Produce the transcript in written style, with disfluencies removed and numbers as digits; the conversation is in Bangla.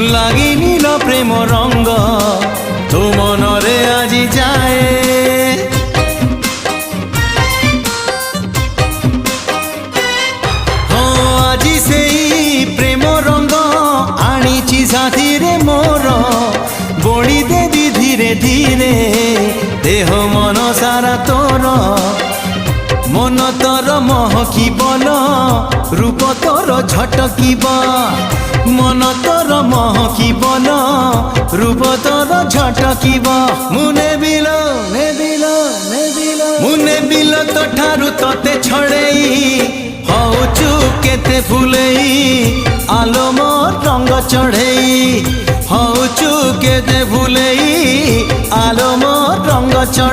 লাগিনি ল প্রেম রঙ্গ তো মনরে আজি যায় আজি সেই প্রেম রঙ্গ আনিছি সাথীরে মোর বড়ি দেবি ধীরে ধীরে দেহ মন সারা তোর মন তোর মহকিবল রূপ তোর ঝটকিব মন তোর মহকিবল রূপ তোর ঝটকিব মুনে বিল মুনে বিল তো ঠারু তোতে ছড়েই হউচু কেতে ফুলেই আলো মোর রঙ্গ চढ़ेई হউচু কেতে ফুলেই আলো মোর রঙ্গ চढ़ेई।